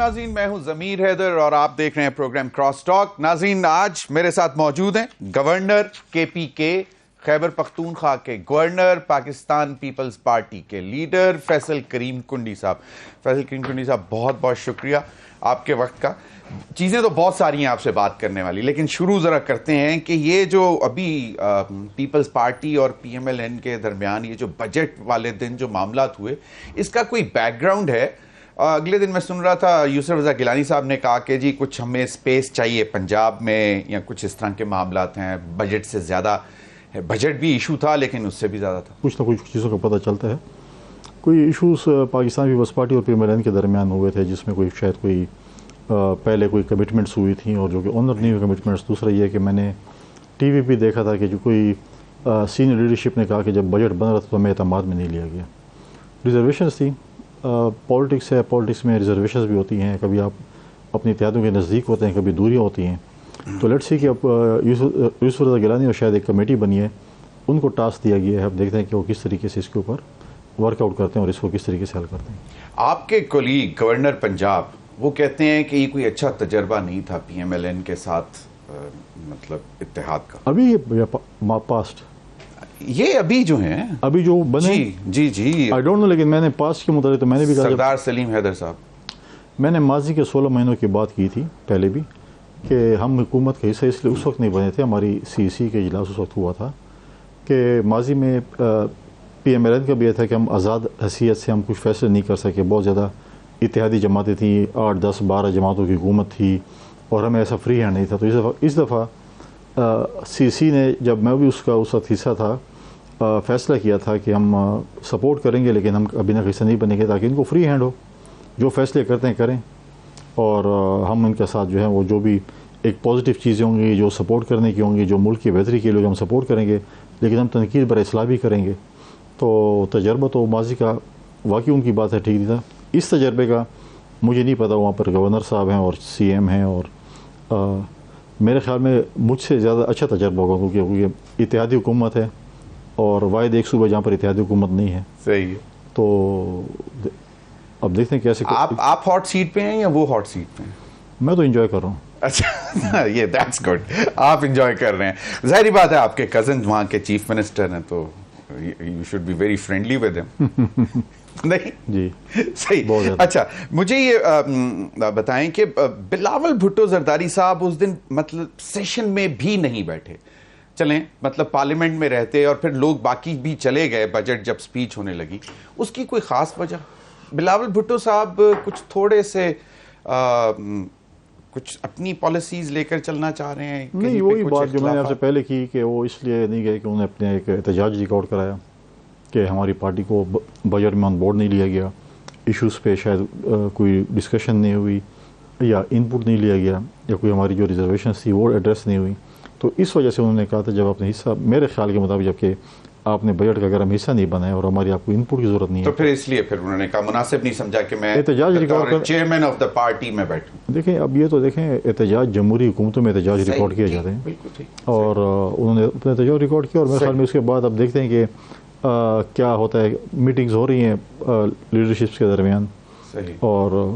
ناظرین، میں ہوں ضمیر حیدر اور آپ دیکھ رہے ہیں پروگرام کراس ٹاک. ناظرین، آج میرے ساتھ موجود ہیں گورنر KPK خیبر پختونخوا کے گورنر، پاکستان پیپلز پارٹی کے لیڈر فیصل کریم کنڈی صاحب. فیصل کریم کنڈی صاحب، بہت بہت شکریہ آپ کے وقت کا. چیزیں تو بہت ساری ہیں آپ سے بات کرنے والی، لیکن شروع ذرا کرتے ہیں کہ یہ جو ابھی پیپلز پارٹی اور PMLN کے درمیان یہ جو بجٹ والے دن جو معاملات ہوئے، اس کا کوئی بیک گراؤنڈ ہے؟ اگلے دن میں سن رہا تھا یوسف رضا گیلانی صاحب نے کہا کہ جی کچھ ہمیں اسپیس چاہیے پنجاب میں، یا کچھ اس طرح کے معاملات ہیں، بجٹ سے زیادہ ہے. بجٹ بھی ایشو تھا لیکن اس سے بھی زیادہ تھا. کچھ نہ کچھ چیزوں کا پتہ چلتا ہے. کوئی ایشوز پاکستان پیپلز پارٹی اور PMLN کے درمیان ہوئے تھے، جس میں کوئی شاید کوئی پہلے کوئی کمٹمنٹس ہوئی تھیں اور جو کہ آنر نہیں ہوئی کمٹمنٹس. دوسرا یہ کہ میں نے TV پہ دیکھا تھا کہ جو کوئی سینئر لیڈرشپ نے کہا کہ جب بجٹ بن رہا تھا تو ہمیں اعتماد میں نہیں لیا گیا. ریزرویشنز تھیں. پالیٹکس ہے، پالیٹکس میں ریزرویشنز بھی ہوتی ہیں. کبھی آپ اپنی اتحادوں کے نزدیک ہوتے ہیں، کبھی دوریاں ہوتی ہیں. تو لیٹس سی کہ اب یوسف رضا گیلانی اور شاید ایک کمیٹی بنی ہے، ان کو ٹاسک دیا گیا ہے. اب دیکھتے ہیں کہ وہ کس طریقے سے اس کے اوپر ورک آؤٹ کرتے ہیں اور اس کو کس طریقے سے حل کرتے ہیں. آپ کے کولیگ گورنر پنجاب وہ کہتے ہیں کہ یہ کوئی اچھا تجربہ نہیں تھا PMLN کے ساتھ مطلب اتحاد کا. ابھی پاسٹ یہ ابھی جو ہیں ابھی جو بنے جی آئی ڈونٹ نو، لیکن میں نے پاسٹ کے متعلق تو میں نے بھی کہا، سردار سلیم حیدر صاحب، میں نے ماضی کے 16 مہینوں کی بات کی تھی پہلے بھی کہ ہم حکومت کا حصہ اس لیے اس وقت نہیں بنے تھے. ہماری CEC کے اجلاس اس وقت ہوا تھا کہ ماضی میں PMLN کا بھی یہ تھا کہ ہم آزاد حیثیت سے ہم کچھ فیصلے نہیں کر سکے. بہت زیادہ اتحادی جماعتیں تھیں، 8 10 12 جماعتوں کی حکومت تھی اور ہمیں ایسا فری ہینڈ نہیں تھا. تو اس دفعہ CEC نے، جب میں بھی اس کا اس وقت حصہ تھا، فیصلہ کیا تھا کہ ہم سپورٹ کریں گے لیکن ہم ابھی نہ حصہ نہیں بنیں گے تاکہ ان کو فری ہینڈ ہو، جو فیصلے کرتے ہیں کریں، اور ہم ان کے ساتھ جو ہے وہ جو بھی ایک پازیٹیو چیزیں ہوں گی جو سپورٹ کرنے کی ہوں گی، جو ملک کی بہتری کے لیے جو ہم سپورٹ کریں گے، لیکن ہم تنقید برائے اصلاح بھی کریں گے. تو تجربہ تو ماضی کا واقعی ان کی بات ہے، ٹھیک تھا. اس تجربے کا مجھے نہیں پتا، وہاں پر گورنر صاحب ہیں اور CM ہیں، اور میرے خیال میں مجھ سے زیادہ اچھا تجربہ ہوگا کیونکہ اتحادی حکومت ہے اور واحد ایک صوبہ جہاں پر اتحادی حکومت نہیں ہے. صحیح ہے. تو اب دیکھتے ہیں کیسے. آپ ہاٹ سیٹ پہ ہیں یا وہ ہاٹ سیٹ پہ ہیں؟ میں تو انجوائے کر رہا ہوں. اچھا، یہ دیٹس گڈ، آپ انجوائے کر رہے ہیں. ظاہری بات ہے آپ کے کزن وہاں کے چیف منسٹر ہیں تو you should be very friendly with ہم. نہیں جی صحیح. اچھا، مجھے یہ بتائیں کہ بلاول بھٹو زرداری صاحب اس دن مطلب سیشن میں بھی نہیں بیٹھے. چلیں مطلب پارلیمنٹ میں رہتے اور پھر لوگ باقی بھی چلے گئے بجٹ جب سپیچ ہونے لگی. اس کی کوئی خاص وجہ؟ بلاول بھٹو صاحب کچھ تھوڑے سے کچھ اپنی پالیسیز لے کر چلنا چاہ رہے ہیں؟ نہیں، وہی بات جو میں نے آپ سے پہلے کی کہ وہ اس لیے نہیں گئے کہ انہوں نے اپنے ایک احتجاج ریکارڈ کرایا کہ ہماری پارٹی کو بجٹ میں آن بورڈ نہیں لیا گیا، ایشوز پہ شاید کوئی ڈسکشن نہیں ہوئی یا ان پٹ نہیں لیا گیا، یا کوئی ہماری جو ریزرویشنس تھی وہ ایڈریس نہیں ہوئی. تو اس وجہ سے انہوں نے کہا تھا جب آپ نے حصہ، میرے خیال کے مطابق، جب کہ آپ نے بجٹ کا اگر ہم حصہ نہیں بنائے اور ہماری آپ کو ان پٹ کی ضرورت نہیں ہے، تو پھر اس لیے پھر انہوں نے کہا مناسب نہیں سمجھا کہ میں احتجاج record chairman of the party میں بیٹھوں. دیکھیں اب یہ تو دیکھیں احتجاج جمہوری حکومتوں میں احتجاج ریکارڈ کیے جاتے ہیں، اور انہوں نے اپنا احتجاج ریکارڈ کیا، اور میرے خیال میں اس کے بعد اب دیکھتے ہیں کہ کیا ہوتا ہے. میٹنگز ہو رہی ہیں لیڈرشپس کے درمیان، اور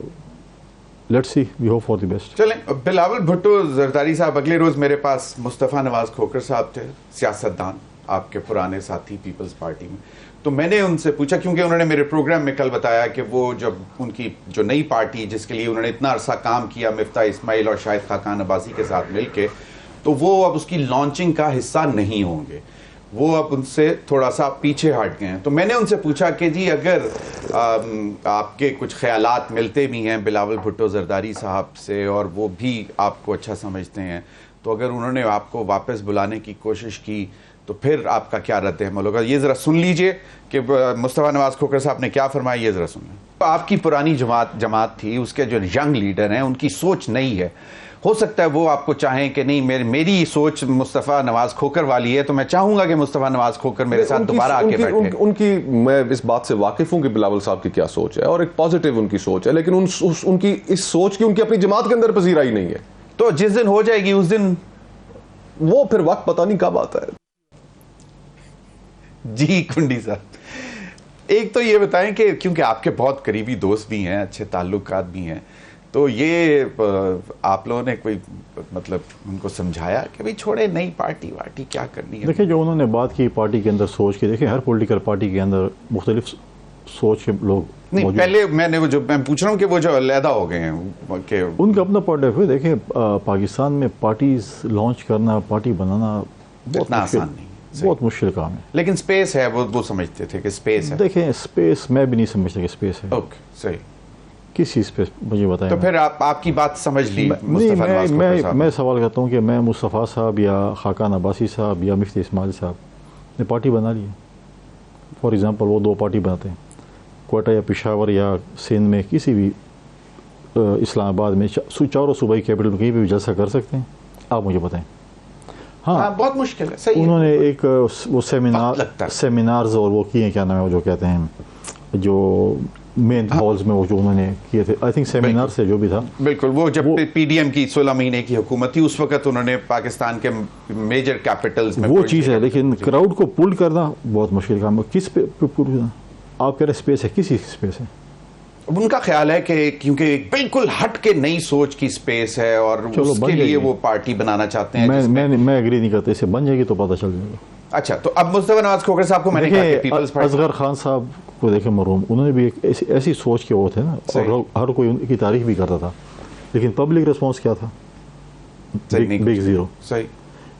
let's see, we hope for the best. چلیں، بلاول بھٹو زرداری صاحب اگلے روز میرے پاس مصطفیٰ نواز کھوکھر صاحب تھے، سیاستدان، آپ کے پرانے ساتھی پیپلز پارٹی میں. تو میں نے ان سے پوچھا، کیونکہ انہوں نے میرے پروگرام میں کل بتایا کہ وہ جب ان کی جو نئی پارٹی جس کے لیے انہوں نے اتنا عرصہ کام کیا مفتاح اسماعیل اور شاہد خاقان عباسی کے ساتھ مل کے، تو وہ اب اس کی لانچنگ کا حصہ نہیں ہوں گے، وہ اب ان سے تھوڑا سا پیچھے ہٹ گئے ہیں. تو میں نے ان سے پوچھا کہ جی اگر آپ کے کچھ خیالات ملتے بھی ہیں بلاول بھٹو زرداری صاحب سے اور وہ بھی آپ کو اچھا سمجھتے ہیں، تو اگر انہوں نے آپ کو واپس بلانے کی کوشش کی تو پھر آپ کا کیا رد عمل ہوگا؟ یہ ذرا سن لیجئے کہ مصطفیٰ نواز کھوکھر صاحب نے کیا فرمایا، یہ ذرا سن لیں. آپ کی پرانی جماعت تھی، اس کے جو ینگ لیڈر ہیں ان کی سوچ نئی ہے. ہو سکتا ہے وہ آپ کو چاہیں کہ نہیں میری سوچ مصطفیٰ نواز کھوکھر والی ہے، تو میں چاہوں گا کہ مصطفیٰ نواز کھوکھر میرے ساتھ دوبارہ آ کے بیٹھے. ان کی میں اس بات سے واقف ہوں کہ بلاول صاحب کی کیا سوچ ہے، اور ایک پازیٹیو ان کی سوچ ہے، لیکن ان کی اس سوچ کی ان کی اپنی جماعت کے اندر پذیرائی نہیں ہے. تو جس دن ہو جائے گی اس دن وہ پھر وقت پتہ نہیں کب آتا ہے. جی کنڈی صاحب، ایک تو یہ بتائیں کہ کیونکہ آپ کے بہت قریبی دوست بھی ہیں، اچھے تعلقات بھی ہیں، تو یہ آپ لوگوں نے کوئی مطلب ان کو سمجھایا کہ بھائی چھوڑے نئی پارٹی وارٹی کیا کرنی ہے؟ دیکھیں جو انہوں نے بات کی پارٹی کے اندر سوچ کے، دیکھیں ہر پولیٹیکل پارٹی کے اندر مختلف سوچ کے لوگ نہیں، موجود پہلے میں پوچھ رہا ہوں کہ وہ جو علیحدہ ہو گئے ہیں کہ ان کا اپنا پوائنٹ آف ویو. دیکھیں پاکستان میں پارٹیز لانچ کرنا، پارٹی بنانا اتنا آسان نہیں، بہت مشکل کام ہے. لیکن اسپیس ہے، وہ سمجھتے تھے کہ اسپیس ہے. دیکھیں اسپیس میں بھی نہیں سمجھتا کہ اسپیس ہے. اوکے صحیح. کس چیز پہ مجھے بتائیں. تو پھر آپ کی بات سمجھ لی نہیں، مصطفیٰ نواز کھوکھر صاحب. میں سوال کرتا ہوں کہ میں مصطفیٰ صاحب یا خاقان عباسی صاحب یا مفتی اسماعیل صاحب نے پارٹی بنا لی ہے. فار ایگزامپل وہ 2 پارٹی بناتے ہیں، کوئٹہ یا پشاور یا سندھ میں کسی بھی اسلام آباد میں چاروں صوبائی کیپٹل میں کہیں بھی جلسہ کر سکتے ہیں. آپ مجھے بتائیں. ہاں بہت مشکل ہے. صحیح. انہوں نے ایک وہ سیمینارز اور وہ کیے ہیں، کیا نام ہے وہ جو کہتے ہیں جو مین ہالز میں وہ جو انہوں نے کیے تھے، آئی تھنک سیمینار سے جو بھی تھا. بالکل. وہ جب پی ڈی ایم کی 16 مہینے کی حکومت تھی اس وقت انہوں نے پاکستان کے میجر کیپٹلز میں وہ چیز ہے. لیکن کراؤڈ کو پول کرنا بہت مشکل کام ہے. کس پہ پول کرنا؟ آپ کہہ رہے اسپیس ہے، کسی اسپیس ہے. ان کا خیال ہے کہ کیونکہ بالکل ہٹ کے نئی سوچ کی اسپیس ہے اور اس کے لیے وہ پارٹی بنانا چاہتے ہیں. میں ایگری نہیں کرتا، اسے بن جائے گی تو پتہ چل جائے گا. اچھا، تو اب مصطفیٰ نواز کھوکھر صاحب کو میں نے کہا کہ پیپلز پارٹی، اصغر خان صاحب کو دیکھیں مرحوم، انہوں نے بھی ایک ایسی سوچ کے وہ تھے نا، اور ہر کوئی ان کی تعریف بھی کرتا تھا، لیکن پبلک ریسپانس کیا تھا؟ Big zero. صحیح.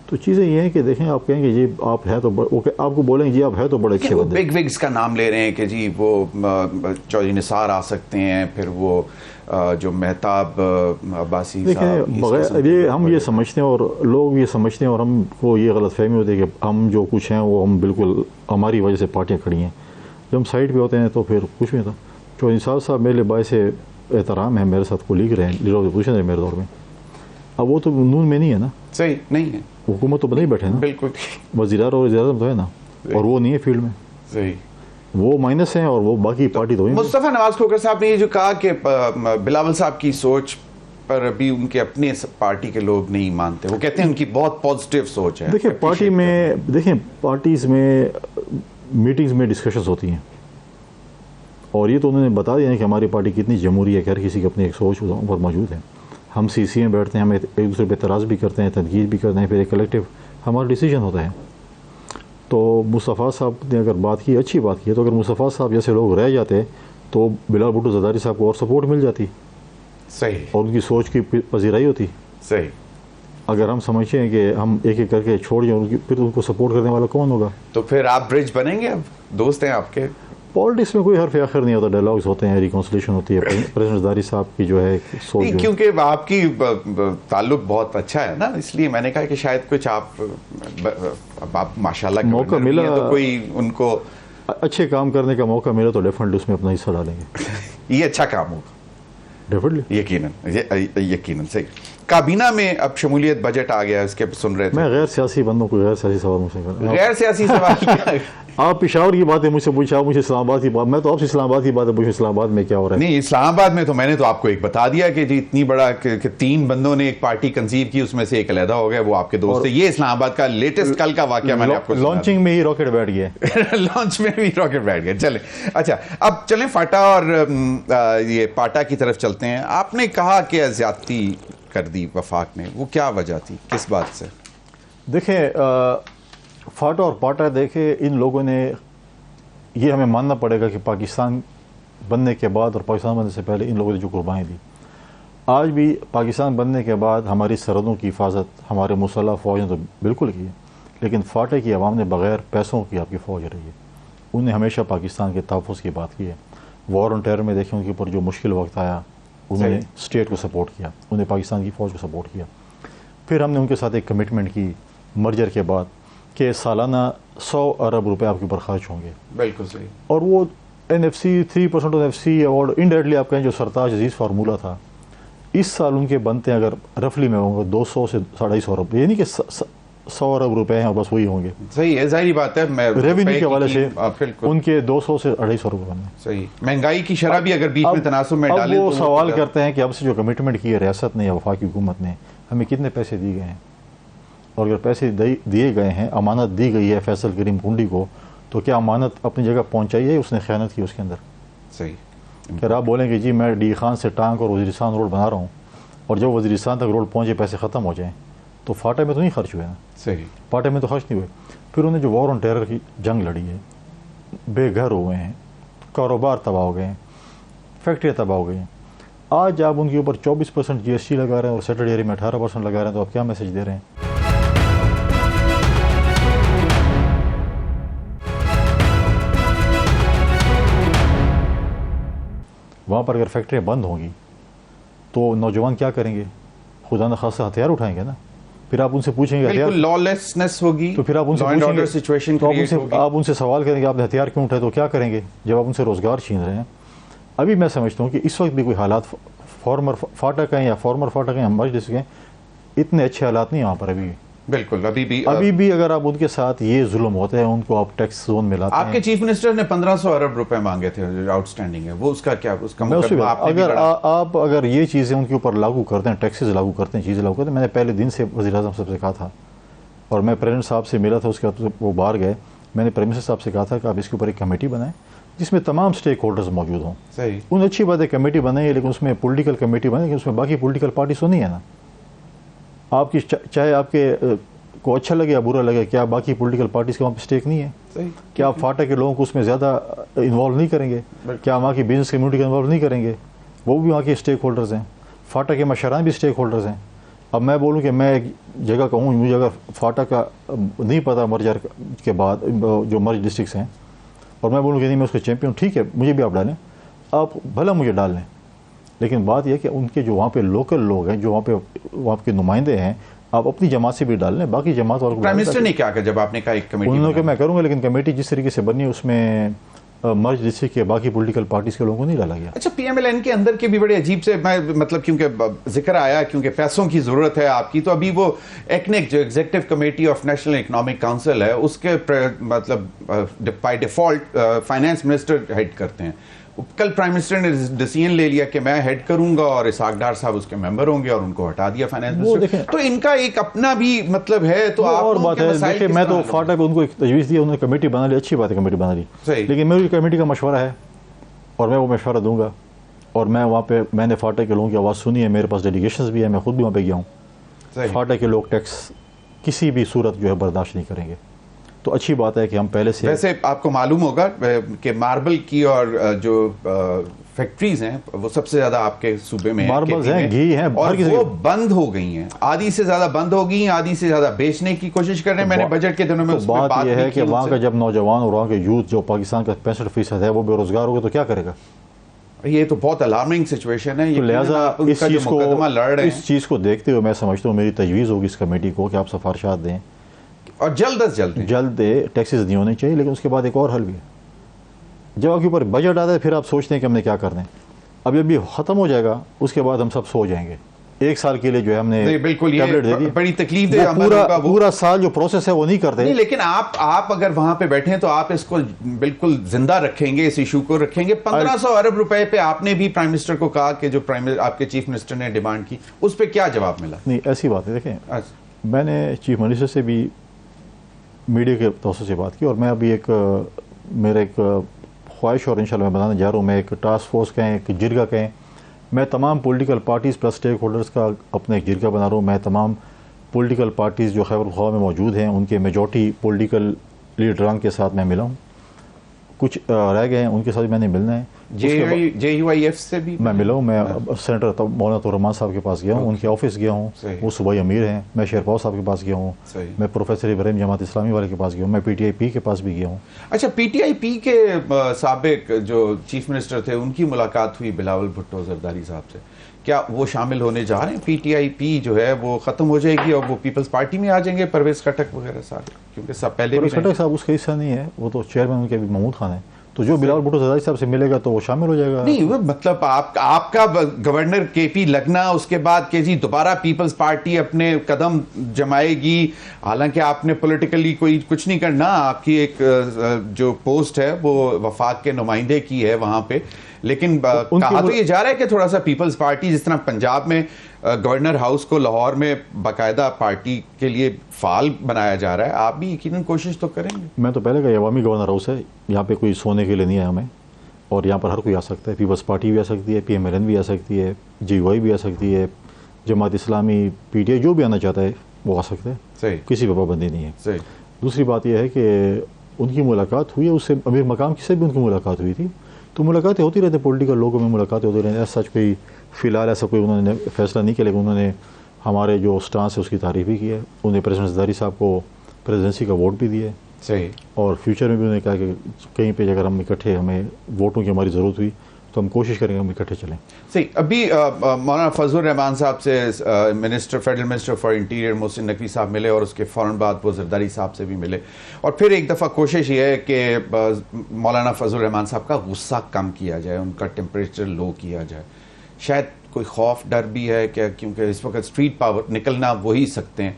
تو چیزیں یہ ہیں کہ دیکھیں آپ کہیں گے جی آپ ہے تو آپ کو بولیں گے جی آپ ہے تو بڑے اچھے بندے. بگ وگز کا نام لے رہے ہیں کہ جی وہ چودھری نثار آ سکتے ہیں، پھر وہ جو مہتاب عباسی صاحب. بغیر یہ ہم یہ سمجھتے ہیں اور لوگ یہ سمجھتے ہیں اور ہم کو یہ غلط فہمی ہوتی ہے کہ ہم جو کچھ ہیں وہ ہم بالکل ہماری وجہ سے پارٹیاں کھڑی ہیں. جب ہم سائڈ پہ ہوتے ہیں تو پھر کچھ نہیں ہوتا. چودھری نثار صاحب میرے باعث احترام ہے، میرے ساتھ کولیگ رہے ہیں، لیڈر آف اپوزیشن ہے میرے دور میں. اب وہ تو نون میں نہیں ہے نا. صحیح نہیں ہے. حکومت تو بنا ہی بیٹھے نا. بالکل. وزیر اعظم اور وزیر اعظم تو ہے نا، اور وہ نہیں ہے فیلڈ میں. صحیح. وہ مائنس ہیں اور وہ باقی پارٹی تو. مصطفیٰ نواز کھوکھر صاحب نے یہ جو کہا کہ بلاول صاحب کی سوچ پر ابھی ان کے اپنے پارٹی کے لوگ نہیں مانتے، وہ کہتے ہیں ان کی بہت پازیٹیو سوچ ہے. دیکھیں پارٹی میں، دیکھیں پارٹیز میں میٹنگز میں ڈسکشنز ہوتی ہیں، اور یہ تو انہوں نے بتا دیا ہے کہ ہماری پارٹی کتنی جمہوری ہے کہ ہر کسی کی اپنی ایک سوچ پر موجود ہے. ہم سی سی میں بیٹھتے ہیں، ہم ایک دوسرے پہ اعتراض بھی کرتے ہیں، تنقید بھی کرتے ہیں، پھر ایک کلیکٹیو ہمارا ڈیسیجن ہوتا ہے. تو مصطفیٰ صاحب نے اگر بات کی، اچھی بات کی ہے، تو اگر مصطفیٰ صاحب جیسے لوگ رہ جاتے تو بلال بھٹو زرداری صاحب کو اور سپورٹ مل جاتی. صحیح. اور ان کی سوچ کی پذیرائی ہوتی. صحیح. اگر ہم سمجھتے ہیں کہ ہم ایک ایک کر کے چھوڑ جائیں، پھر ان کو سپورٹ کرنے والا کون ہوگا؟ تو پھر آپ برج بنیں گے؟ اب دوست ہیں آپ کے. پالیٹکس میں کوئی حرف آخر نہیں ہوتا، ڈائلاگز ہوتے ہیں، ریکنسلیشن ہوتی ہے. پریزیڈنٹ زرداری صاحب کی جو ہے سوچ، کیونکہ آپ کی تعلق بہت اچھا ہے نا، اس لیے میں نے کہا کہ شاید کچھ آپ ماشاءاللہ موقع ملا تو کوئی ان کو اچھے کام کرنے کا موقع ملا تو ڈیفینیٹلی اس میں اپنا حصہ ڈالیں گے. یہ اچھا کام ہوگا ڈیفینیٹلی، یقیناً. صحیح. کابینہ میں اب شمولیت بجٹ آ گیا، اس کے سن رہے تھے. میں غیر سیاسی بندوں کو غیر سیاسی سوال مجھ سے کروں. غیر سیاسی سوال آپ پشاور کی باتیں مجھ سے پوچھا، آپ مجھے اسلام آباد کی بات، میں تو آپ سے اسلام آباد کی باتیں پوچھوں اسلام آباد میں کیا ہو رہا ہے. نہیں، اسلام آباد میں تو میں نے تو آپ کو ایک بتا دیا کہ جی اتنی بڑا کہ 3 بندوں نے ایک پارٹی کنسیو کی، اس میں سے ایک علیحدہ ہو گیا، وہ آپ کے دوست ہیں. یہ اسلام آباد کا لیٹسٹ کل کا واقعہ میں نے آپ کو لانچنگ میں ہی راکٹ بیٹھ گیا. لانچ میں بھی راکٹ بیٹھ گئے. چلیں اچھا، اب چلیں فاٹا اور یہ پاٹا کی طرف چلتے ہیں. آپ نے کہا کہ زیادتی کر دی وفاق نے، وہ کیا وجہ تھی، کس بات سے؟ دیکھیں فاٹا اور پاٹا، دیکھیں ان لوگوں نے، یہ ہمیں ماننا پڑے گا کہ پاکستان بننے کے بعد اور پاکستان بننے سے پہلے ان لوگوں نے جو قربانی دی، آج بھی پاکستان بننے کے بعد ہماری سرحدوں کی حفاظت ہمارے مسلح فوج نے تو بالکل کی ہے، لیکن فاٹے کی عوام نے بغیر پیسوں کی آپ کی فوج رہی ہے. انہوں نے ہمیشہ پاکستان کے تحفظ کی بات کی ہے. وار آن ٹیرر میں دیکھیں ان کے اوپر جو مشکل وقت آیا، انہوں نے اسٹیٹ کو سپورٹ کیا، انہوں نے پاکستان کی فوج کو سپورٹ کیا. پھر ہم نے ان کے ساتھ ایک کمٹمنٹ کی مرجر کے بعد کہ سالانہ 100 ارب روپے آپ کے اوپر خرچ ہوں گے. بالکل صحیح. اور وہ NFC 3% of NFC award indirectly آپ کہیں جو سرتاج عزیز فارمولہ تھا، اس سال ان کے بنتے ہیں اگر رفلی میں ہوں گے 200 سے 250 ارب، یہ نہیں کہ 100 ارب روپے ہیں بس وہی ہوں گے. صحیح ہے، ظاہری بات ہے. ریونیو کے حوالے سے ان کے 200 سے 250 ارب بننے. صحیح. مہنگائی کی شرح بھی اگر بیچ میں تناسب میں ڈالیں تو وہ سوال کرتے ہیں کہ اب سے جو کمٹمنٹ کی ہے ریاست نے یا وفاقی حکومت نے، ہمیں کتنے پیسے دیے گئے ہیں، اور اگر پیسے دیے گئے ہیں، امانت دی گئی ہے فیصل کریم کنڈی کو، تو کیا امانت اپنی جگہ پہنچائی ہے، اس نے خیانت کی اس کے اندر؟ صحیح. کہ آپ بولیں کہ جی میں ڈی خان سے ٹانک اور وزیرستان روڈ بنا رہا ہوں اور جب وزیرستان تک روڈ پہنچے پیسے ختم ہو جائیں تو فاٹا میں تو نہیں خرچ ہوئے نا, صحیح, فاٹا میں تو خرچ نہیں ہوئے. پھر انہوں نے جو وار آن ٹیرر کی جنگ لڑی ہے, بے گھر ہوئے ہیں, کاروبار تباہ ہو گئے ہیں, فیکٹریاں تباہ ہو گئی ہیں. آج آپ ان کے اوپر 24% GST لگا رہے ہیں اور سیٹرڈے ایئر میں 18% لگا رہے ہیں, تو آپ کیا میسج دے رہے ہیں؟ وہاں پر اگر فیکٹریاں بند ہوں گی تو نوجوان کیا کریں گے؟ خدا نخواستہ ہتھیار اٹھائیں گے نا. پھر آپ ان سے پوچھیں گے ہتھیار, بالکل لالیسنس ہوگی, تو پھر آپ ان سے پوچھیں گے, سچویشن تو آپ ان سے سوال کریں گے آپ نے ہتھیار کیوں اٹھائے, تو کیا کریں گے جب آپ ان سے روزگار چھین رہے ہیں؟ ابھی میں سمجھتا ہوں کہ اس وقت بھی کوئی حالات فارمر فاٹا کا یا فارمر فاٹا کا ہمارے ڈسٹرکٹ کے اتنے اچھے حالات نہیں وہاں پر ابھی. بالکل ابھی بھی اگر آپ ان کے ساتھ یہ ظلم ہوتا ہے, ان کو آپ ٹیکس زون میں لاتے ہیں. آپ کے چیف منسٹر نے 1500 ارب روپے مانگے تھے آؤٹ اسٹینڈنگ ہے, وہ اس کا کیا, اس کا اگر آپ اگر یہ چیزیں ان کے اوپر لاگو کرتے ہیں, ٹیکسز لاگو کرتے ہیں, چیزیں لاگو کرتے ہیں. میں نے پہلے دن سے وزیر اعظم صاحب سے کہا تھا اور میں پریزیڈنٹ صاحب سے ملا تھا, اس کے بعد وہ باہر گئے, میں نے پرائم منسٹر صاحب سے کہا تھا کہ آپ اس کے اوپر ایک کمیٹی بنائیں جس میں تمام اسٹیک ہولڈرز موجود ہوں. صحیح, ان اچھی بات ہے کمیٹی بنائیں, لیکن اس میں پولیٹیکل کمیٹی بنائیں کہ اس میں باقی پولیٹیکل پارٹیز تو نہیں ہے نا. آپ کی چاہے آپ کے کو اچھا لگے یا برا لگے, کیا باقی پولیٹیکل پارٹیز کے وہاں پہ اسٹیک نہیں ہے؟ کیا آپ فاٹا کے لوگوں کو اس میں زیادہ انوالو نہیں کریں گے؟ کیا وہاں کی بزنس کمیونٹی کو انوالو نہیں کریں گے؟ وہ بھی وہاں کے اسٹیک ہولڈرز ہیں, فاٹا کے مشران بھی اسٹیک ہولڈرز ہیں. اب میں بولوں کہ میں ایک جگہ کہوں, مجھے اگر فاٹا کا نہیں پتا مرجر کے بعد جو مرج ڈسٹرکٹس ہیں, اور میں بولوں کہ نہیں میں اس کا چیمپئن, ٹھیک ہے مجھے بھی آپ ڈالیں, آپ بھلا مجھے ڈال لیں, لیکن بات یہ کہ ان کے جو وہاں پہ لوکل لوگ ہیں, جو وہاں کے نمائندے ہیں, آپ اپنی جماعت سے بھی ڈال لیں, باقی جماعت والوں کو. پرائم منسٹر نے کیا کہا جب آپ نے کہا ایک کمیٹی؟ انہوں نے کہا میں کروں گا, لیکن کمیٹی جس طریقے سے بنی ہے اس میں مرج ڈسٹرکٹ کے باقی پولیٹیکل پارٹیز کے لوگوں کو نہیں ڈالا گیا. اچھا, پی ایم ایل این کے اندر کے بھی بڑے عجیب سے, مطلب کیونکہ ذکر آیا کیونکہ پیسوں کی ضرورت ہے آپ کی, تو ابھی وہ ایکنیک جو executive committee of national economic council ہے, اس کے مطلب by default finance minister head کرتے ہیں. کل پرائم منسٹر نے ڈیسیژن لے لیا کہ میں ہیڈ کروں گا اور اسحاق ڈار صاحب اس کے ممبر ہوں گے, اور ان کو ہٹا دیا فائنانس منسٹر. تو ان کا ایک اپنا بھی مطلب ہے. تو اور بات ہے, دیکھیں میں تو فاٹا پہ ان کو ایک تجویز دیا, انہوں نے کمیٹی بنا لی, اچھی بات ہے کمیٹی بنا لی, لیکن میری کمیٹی کا مشورہ ہے اور میں وہ مشورہ دوں گا. اور میں وہاں پہ میں نے فاٹا کے لوگوں کی آواز سنی ہے, میرے پاس ڈیلیگیشنز بھی ہیں, میں خود بھی وہاں پہ گیا ہوں. فاٹا کے لوگ ٹیکس کسی بھی صورت جو ہے برداشت نہیں کریں گے. تو اچھی بات ہے کہ ہم پہلے سے, ویسے آپ کو معلوم ہوگا کہ ماربل کی اور جو فیکٹریز ہیں وہ سب سے زیادہ آپ کے صوبے میں ماربلز ہیں, گھی ہیں, اور وہ بند ہو گئی ہیں, آدھی سے زیادہ بند ہو گئی ہیں, آدھی سے زیادہ بیچنے کی کوشش کر رہے ہیں. میں نے بجٹ کے دنوں میں اس بات یہ ہے کہ وہاں کا جب نوجوان اور وہاں کے یوتھ جو پاکستان کا 65% ہے وہ بے روزگار ہوگا تو کیا کرے گا؟ یہ تو بہت الارمنگ سچویشن ہے. لہٰذا اس چیز کو دیکھتے ہوئے میں سمجھتا ہوں میری تجویز ہوگی اس کمیٹی کو کہ آپ سفارشات دیں اور جلد از جلد ٹیکسز نہیں ہونے چاہیے. لیکن اس کے بعد ایک اور حل بھی ہے, جب آپ کے اوپر بجٹ آتا ہے پھر آپ سوچتے ہیں کہ ہم نے کیا کرنا ہے. اب جب یہ ختم ہو جائے گا اس کے بعد ہم سب سو جائیں گے. ایک سال کے لیے جو ہے ہم نے بالکل ٹیبلٹ دے دی, بڑی تکلیف دے, پورا سال جو پروسیس ہے وہ نہیں کرتے. لیکن آپ اگر وہاں پہ بیٹھیں تو آپ اس کو بالکل زندہ رکھیں گے, اس ایشو کو رکھیں گے. 1500 ارب روپے پہ آپ نے بھی پرائم منسٹر کو کہا کہ جو آپ کے چیف منسٹر نے ڈیمانڈ کی, اس پہ کیا جواب ملا؟ نہیں ایسی بات ہے, دیکھیں میں نے چیف منسٹر سے بھی میڈیا کے توسط سے بات کی, اور میں ابھی میرا ایک خواہش اور انشاءاللہ میں بنانے جا رہا ہوں, میں ایک ٹاسک فورس کہیں, ایک جرگہ کہیں, میں تمام political parties plus stake holders کا اپنا ایک جرگہ بنا رہا ہوں. میں تمام پولیٹیکل پارٹیز جو خیبر پختونخوا میں موجود ہیں ان کے میجورٹی پولیٹیکل لیڈران کے ساتھ میں ملا ہوں. کچھ رہ گئے ہیں ان کے ساتھ میں نے ملنا ہے. JUIF سے بھی میں ملا ہوں. میں سینیٹر مولانا طور رحمان صاحب کے پاس گیا ہوں, ان کے آفس گیا ہوں, وہ صوبائی امیر ہیں. میں شیرپور صاحب کے پاس گیا ہوں, میں پروفیسر ابراہیم جماعت اسلامی والے کے پاس گیا ہوں, میں PTI کے پاس بھی گیا ہوں. اچھا, PTI کے سابق جو چیف منسٹر تھے ان کی ملاقات ہوئی بلاول بھٹو زرداری صاحب سے, کیا وہ شامل ہونے جا رہے ہیں؟ PTI جو ہے وہ ختم ہو جائے گی اور وہ پیپلز پارٹی میں آ جائیں گے, پرویز خٹک وغیرہ سارے, کیونکہ سب پہلے پرویز خٹک صاحب اس کا حصہ نہیں ہے, وہ تو چیئرمین ان کے بھی محمود خان ہیں. تو جو بلاول بھٹو زرداری صاحب سے ملے گا تو وہ شامل ہو جائے گا. نہیں مطلب آپ کا گورنر KP لگنا, اس کے بعد کہ جی دوبارہ پیپلز پارٹی اپنے قدم جمائے گی, حالانکہ آپ نے پولیٹیکلی کوئی کچھ نہیں کرنا, آپ کی ایک جو پوسٹ ہے وہ وفاق کے نمائندے کی ہے وہاں پہ, لیکن کہا تو یہ جا رہا ہے کہ تھوڑا سا پیپلز پارٹی جس طرح پنجاب میں گورنر ہاؤس کو لاہور میں باقاعدہ پارٹی کے لیے فعال بنایا جا رہا ہے, آپ بھی یقیناً کوشش تو کریں گے. میں تو پہلے کہ عوامی گورنر ہاؤس ہے, یہاں پہ کوئی سونے کے لیے نہیں ہے ہمیں. اور یہاں پر ہر کوئی آ سکتا ہے. پیپلز پارٹی بھی آ سکتی ہے, PMLN بھی آ سکتی ہے, GUI بھی آ سکتی ہے, جماعت اسلامی, PTI, جو بھی آنا چاہتا ہے وہ آ سکتا ہے. صحیح. کسی پہ پابندی نہیں ہے. صحیح. دوسری بات یہ ہے کہ ان کی ملاقات ہوئی ہے, اس سے امیر مقام کی سے بھی ان کی ملاقات ہوئی تھی. تو ملاقاتیں ہوتی رہتی, پولیٹیکل لوگوں میں ملاقاتیں ہوتی رہتی ہیں. سچ کوئی فی الحال ایسا کوئی انہوں نے فیصلہ نہیں کیا, لیکن انہوں نے ہمارے جو سٹانس ہے اس کی تعریف بھی کی ہے. انہوں نے پریزیڈنٹ زرداری صاحب کو پریزیڈنسی کا ووٹ بھی دیا ہے. صحیح. اور فیوچر میں بھی انہوں نے کہا کہ کہیں پہ اگر ہم اکٹھے, ہمیں ووٹوں کی ہماری ضرورت ہوئی تو ہم کوشش کریں گے ہم اکٹھے چلیں. صحیح. ابھی مولانا فضل الرحمان صاحب سے federal minister for interior Mohsin Naqvi صاحب ملے, اور اس کے فوراً بعد وہ زرداری صاحب سے بھی ملے. اور پھر ایک دفعہ کوشش یہ ہے کہ مولانا فضل الرحمان صاحب کا غصہ کم کیا جائے, ان کا ٹیمپریچر لو کیا جائے. شاید کوئی خوف ڈر بھی ہے کہ کیونکہ اس وقت اسٹریٹ پاور نکلنا وہی سکتے ہیں.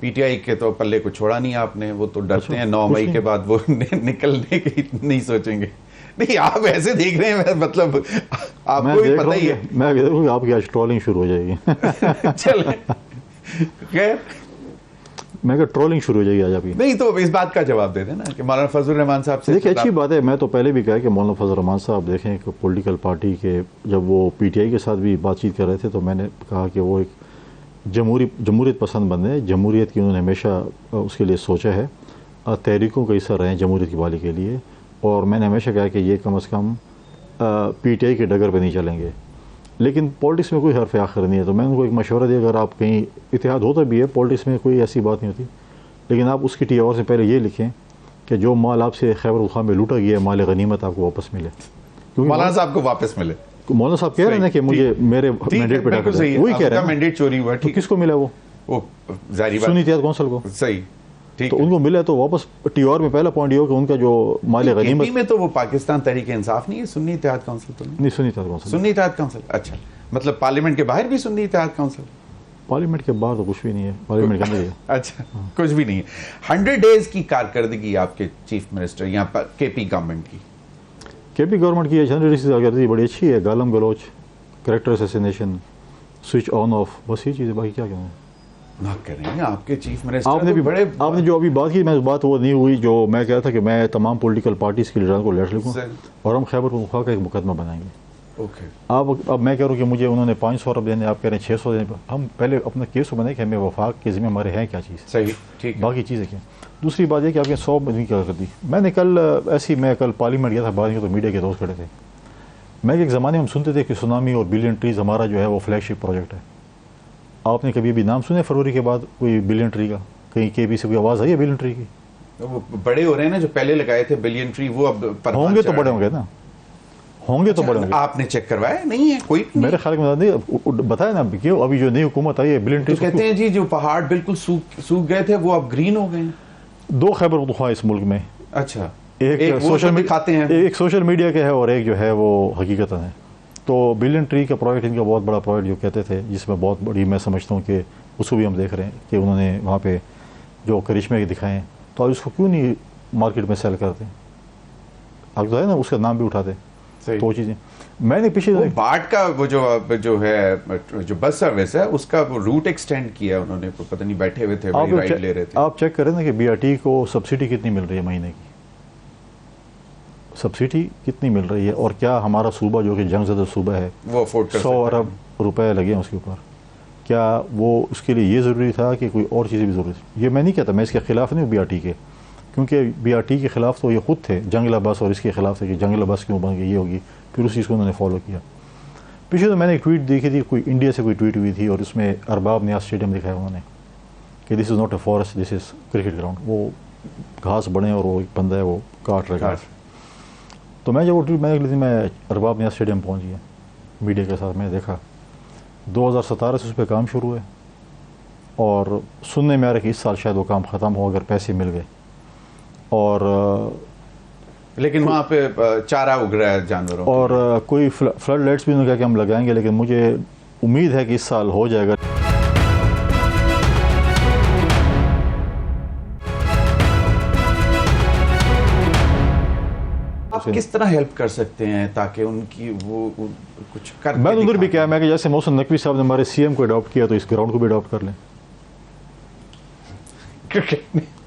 PTI کے تو پلے کو چھوڑا نہیں آپ نے, وہ تو ڈرتے ہیں 9 مئی کے بعد وہ نکلنے کی نہیں سوچیں گے. نہیں آپ ایسے دیکھ رہے ہیں, مطلب آپ کو بھی پتہ ہی ہے. میں دیکھوں کہ آپ کی آج ٹرولنگ شروع ہو جائے گی. چلیں خیر, میں کہ ٹرولنگ شروع ہو جائے گی آج آپ کی. نہیں تو اس بات کا جواب دے دیں نا کہ مولانا فضل الرحمان صاحب سے. دیکھیں اچھی بات ہے, میں تو پہلے بھی کہا کہ مولانا فضل الرحمان صاحب دیکھیں کہ پولیٹیکل پارٹی کے جب وہ PTI کے ساتھ بھی بات چیت کر رہے تھے تو میں نے کہا کہ وہ ایک جمہوریت پسند بندے ہیں. جمہوریت کی انہوں نے ہمیشہ اس کے لیے سوچا ہے, تحریکوں کا حصہ رہے ہیں جمہوریت کی بحالی کے لیے. اور میں نے ہمیشہ کہا کہ یہ کم از کم PTI کے ڈگر پہ نہیں چلیں گے. لیکن پولیٹکس میں کوئی حرف آخر نہیں ہے. تو میں ان کو ایک مشورہ دیا, اگر آپ کہیں اتحاد ہوتا بھی ہے پولیٹکس میں کوئی ایسی بات نہیں ہوتی, لیکن آپ اس کی TR سے پہلے یہ لکھیں کہ جو مال آپ سے خیبر پختونخوا میں لوٹا گیا ہے مال غنیمت آپ کو واپس ملے. مولانا صاحب کو واپس ملے. مولانا صاحب کہہ رہے ہیں کہ مجھے میرے مینڈیٹ پہ ڈاکہ دیں, وہی کہہ رہے ہیں مینڈیٹ چوری ہوا. تو کس کو ملا وہ ظاہری بات سنی اتحاد کونسل کو. صحیح. تو ان کو ملا تو واپس TR میں پہلا پوائنٹ یہ ہو کہ ان کا جو مال غنیمت میں تو وہ پاکستان تحریک انصاف نہیں ہے, سنی اتحاد کونسل تو نہیں, سنی اتحاد کونسل. سنی اتحاد کونسل. اچھا, مطلب پارلیمنٹ کے باہر بھی سنی اتحاد کونسل. پارلیمنٹ کے باہر تو کچھ بھی نہیں ہے, پارلیمنٹ کے اندر ہے. اچھا, کچھ بھی نہیں ہے. 100 ڈیز کی کارکردگی آپ کے چیف منسٹر یہاں پر KP گورنمنٹ کی. KP گورنمنٹ کی 100 ڈیز کی کارکردگی بڑی اچھی ہے. گالم گلوچ, character assassination, switch on off, بس یہ چیزیں. باقی کیا کہنا ہے نہ کریں. آپ کے چیف منسٹر آپ نے بھی بڑے, آپ نے جو ابھی بات کی, میں بات وہ نہیں ہوئی جو میں کہا تھا کہ میں تمام پولیٹیکل پارٹیز کے لیڈروں کو لیٹر لکھوں اور ہم خیبر پختونخوا کا ایک مقدمہ بنائیں گے. اب میں کہہ رہا ہوں کہ مجھے انہوں نے 500 ارب دینے, آپ کہہ رہے ہیں 600 دینے. ہم پہلے اپنا کیس بنائیں کہ ہمیں وفاق کے ذمہ ہمارے ہیں کیا چیز. صحیح, ٹھیک. باقی چیزیں کیا. دوسری بات یہ کہ آپ نے 100 دن کیا کر دی. میں نے کل میں کل پارلیمنٹ گیا تھا, بعد میں تو میڈیا کے دوست کھڑے تھے. میں ایک زمانے میں ہم سنتے تھے کہ سونامی اور بلین ٹریز ہمارا جو ہے وہ فلیگ شپ پروجیکٹ ہے. آپ نے کبھی بھی نام سنے فروری کے بعد کوئی بلین ٹری کا؟ کہیں KP سے کوئی آواز آئی ہے بلین ٹری کی؟ وہ بڑے ہو رہے ہیں نا, جو پہلے لگائے تھے بلین ٹری, وہ اب ہوں گے تو بڑے ہوں گے نا, ہوں گے تو بڑے ہوں گے. آپ نے چیک کروایا نہیں ہے کوئی؟ میرے خیال میں بتایا نا کہ ابھی جو نئی حکومت آئی ہے بلین ٹری کہتے ہیں جی جو پہاڑ بالکل سوکھ گئے تھے وہ اب گرین ہو گئے ہیں. 2 خیبر پختونخوا اس ملک میں. اچھا, ایک سوشل میڈیا کا ہے اور ایک جو ہے وہ حقیقت ہے. تو بلین ٹری کا پروجیکٹ ان کا بہت بڑا پروجیکٹ جو کہتے تھے, جس میں بہت بڑی, میں سمجھتا ہوں کہ اس کو بھی ہم دیکھ رہے ہیں کہ انہوں نے وہاں پہ جو کرشمے دکھائے ہیں, تو آپ اس کو کیوں نہیں مارکیٹ میں سیل کرتے؟ آپ تو ہے نا اس کا نام بھی اٹھاتے. تو چیزیں میں نے پیچھے باٹ کا وہ جو ہے جو بس سروس ہے اس کا وہ روٹ ایکسٹینڈ کیا انہوں نے, پتہ نہیں بیٹھے ہوئے تھے رائڈ لے رہے تھے. آپ چیک کریں نا کہ BRT کو سبسڈی کتنی مل رہی ہے مہینے کی, سبسڈی کتنی مل رہی ہے, اور کیا ہمارا صوبہ جو کہ جنگ زدہ صوبہ ہے وہ 100 ارب روپے لگے ہیں اس کے اوپر, کیا وہ اس کے لیے یہ ضروری تھا کہ کوئی اور چیزیں بھی ضروری تھی؟ یہ میں نہیں کہتا, میں اس کے خلاف نہیں ہوں BRT کے, کیونکہ BRT کے خلاف تو یہ خود تھے جنگلہ بس, اور اس کے خلاف تھے کہ جنگلہ بس کیوں بن گئی, یہ ہوگی, پھر اس چیز کو انہوں نے فالو کیا. پیچھے تو میں نے ایک ٹویٹ دیکھی تھی, کوئی انڈیا سے کوئی ٹویٹ ہوئی تھی, اور اس میں ارباب نیاز اسٹیڈیم دکھایا انہوں نے کہ this is not a forest, this is cricket ground. وہ گھاس بڑے اور وہ ایک بندہ ہے وہ کاٹ رہا ہے. تو میں جب وہ ٹویٹ میں میں ارباب نیاز اسٹیڈیم پہنچ گیا میڈیا کے ساتھ, میں دیکھا 2017 سے اس پہ کام شروع ہے, اور سننے میں آ رہا کہ اس سال شاید وہ کام ختم ہو اگر پیسے مل گئے. اور لیکن وہاں پہ چارہ اگ رہا ہے جانوروں, اور کوئی فلڈ لائٹس بھی انہوں نے کہا کہ ہم لگائیں گے, لیکن مجھے امید ہے کہ اس سال ہو جائے گا. آپ کس طرح ہیلپ کر سکتے ہیں تاکہ ان کی وہ کچھ کر؟ میں ادھر بھی کہا میں کہ جیسے محسن نقوی صاحب نے ہمارے CM کو اڈاپٹ کیا تو اس گراؤنڈ کو بھی اڈاپٹ کر لیں.